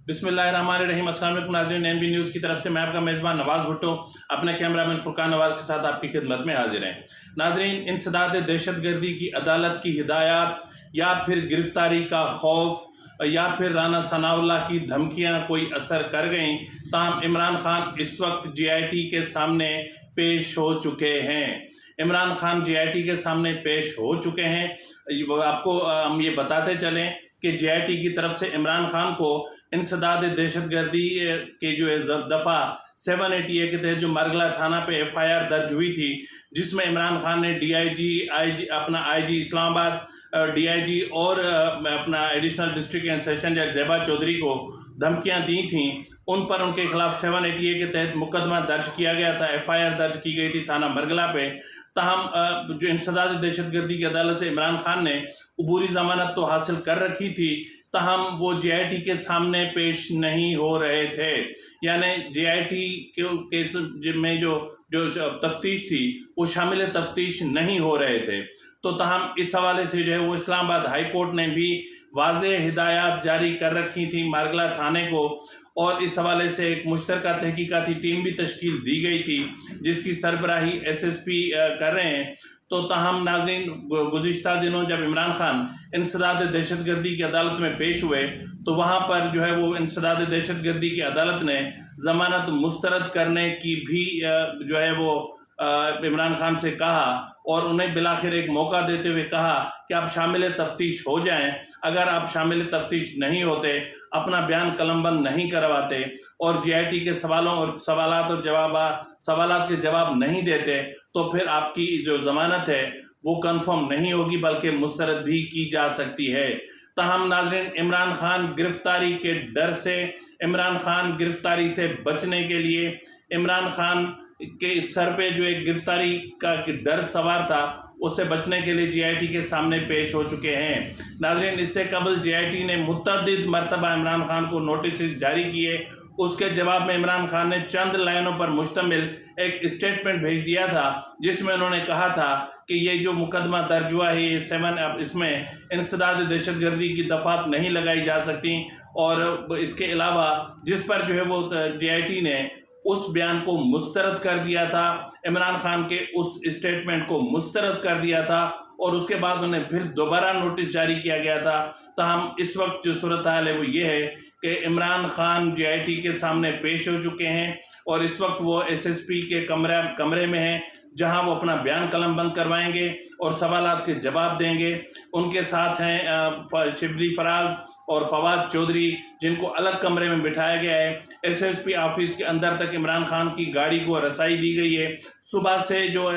बिस्मिल्लाहिर्रहमानिर्रहीम। अस्सलाम वालेकुम नाज़रीन, NB न्यूज़ की तरफ से मैं आपका मेज़बान नवाज़ भुट्टो अपने कैमरामैन फुरकान नवाज़ के साथ आपकी खिदमत में हाजिर हैं। नाज़रीन, इंसदाद दहशतगर्दी की अदालत की हिदायत या फिर गिरफ्तारी का खौफ या फिर राना सनाउल्लाह की धमकियां कोई असर कर गईं, ताहम इमरान खान इस वक्त JIT के सामने पेश हो चुके हैं। इमरान खान JIT के सामने पेश हो चुके हैं। आपको हम ये बताते चलें कि JIT की तरफ से इमरान खान को इंसदाद दहशतगर्दी के जो दफ़ा 780 के तहत जो मरगला थाना पे FIR दर्ज हुई थी, जिसमें इमरान खान ने IG इस्लामाबाद DIG और अपना एडिशनल डिस्ट्रिक्ट एंड सेशन जज ज़ेबा चौधरी को धमकियां दी थीं, उन पर उनके खिलाफ 780 के तहत मुकदमा दर्ज किया गया था, FIR दर्ज की गई थी थाना मरगला पे। ताहम जो इंसदाद दहशतगर्दी की अदालत से इमरान खान ने अबूरी ज़मानत तो हासिल कर रखी थी, ताहम वो JIT के सामने पेश नहीं हो रहे थे। यानी JIT के में जो तफ्तीश थी वो शामिल तफ्तीश नहीं हो रहे थे। तो ताहम इस हवाले से जो है वो इस्लामाबाद हाई कोर्ट ने भी वाज़ेह हिदायत जारी कर रखी थी मारगला थाने को, और इस हवाले से एक मुश्तरका तहकीकाती टीम भी तश्कील दी गई थी जिसकी सरबराही SSP कर रहे हैं। तो ताहम नाज़रीन, गुज़िश्ता दिनों जब इमरान खान इंसदाद दहशतगर्दी की अदालत में पेश हुए तो वहाँ पर जो है वो इंसदाद दहशतगर्दी की अदालत ने ज़मानत मुस्तरद करने की भी जो है वो इमरान खान से कहा, और उन्हें बिलाखिर एक मौका देते हुए कहा कि आप शामिल तफ्तीश हो जाएं। अगर आप शामिल तफ्तीश नहीं होते, अपना बयान कलमबंद नहीं करवाते और JIT के सवालात के जवाब नहीं देते, तो फिर आपकी जो ज़मानत है वो कंफर्म नहीं होगी बल्कि मुस्तरद भी की जा सकती है। ताहम नाज़रीन, इमरान खान गिरफ्तारी के डर से, इमरान खान गिरफ्तारी से बचने के लिए, इमरान खान के सर पे जो एक गिरफ्तारी का डर सवार था, उससे बचने के लिए JIT के सामने पेश हो चुके हैं। नाज़रीन, इससे कबल JIT ने मुतअद्दिद मरतबा इमरान खान को नोटिस जारी किए। उसके जवाब में इमरान खान ने चंद लाइनों पर मुश्तमिल एक स्टेटमेंट भेज दिया था, जिसमें उन्होंने कहा था कि ये जो मुकदमा दर्ज हुआ है ये इसमें इंसदाद दहशतगर्दी की दफ़ात नहीं लगाई जा सकती, और इसके अलावा जिस पर जो है वो JIT ने उस बयान को मुस्तरद कर दिया था, इमरान खान के उस स्टेटमेंट को मुस्तरद कर दिया था, और उसके बाद उन्हें फिर दोबारा नोटिस जारी किया गया था। ताहम इस वक्त जो सूरत हाल है वो ये है कि इमरान खान JIT के सामने पेश हो चुके हैं, और इस वक्त वो SSP के कमरे में हैं, जहां वो अपना बयान कलमबंद करवाएंगे और सवालात के जवाब देंगे। उनके साथ हैं शिबली फराज और फवाद चौधरी, जिनको अलग कमरे में बिठाया गया है। SSP ऑफिस के अंदर तक इमरान खान की गाड़ी को रसाई दी गई है। सुबह से जो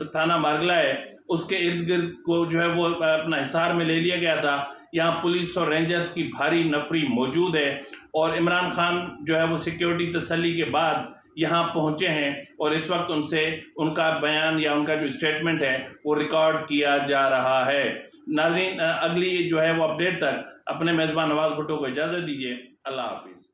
थाना मारगला है उसके इर्द गिर्द को जो है वो अपना हिसार में ले लिया गया था। यहाँ पुलिस और रेंजर्स की भारी नफरी मौजूद है, और इमरान खान जो है वो सिक्योरिटी तसल्ली के बाद यहाँ पहुँचे हैं, और इस वक्त उनसे उनका बयान या उनका जो स्टेटमेंट है वो रिकॉर्ड किया जा रहा है। नाज़रीन, अगली जो है वो अपडेट तक अपने मेज़बान नवाज़ भुट्टो को इजाज़त दीजिए। अल्लाह हाफिज़।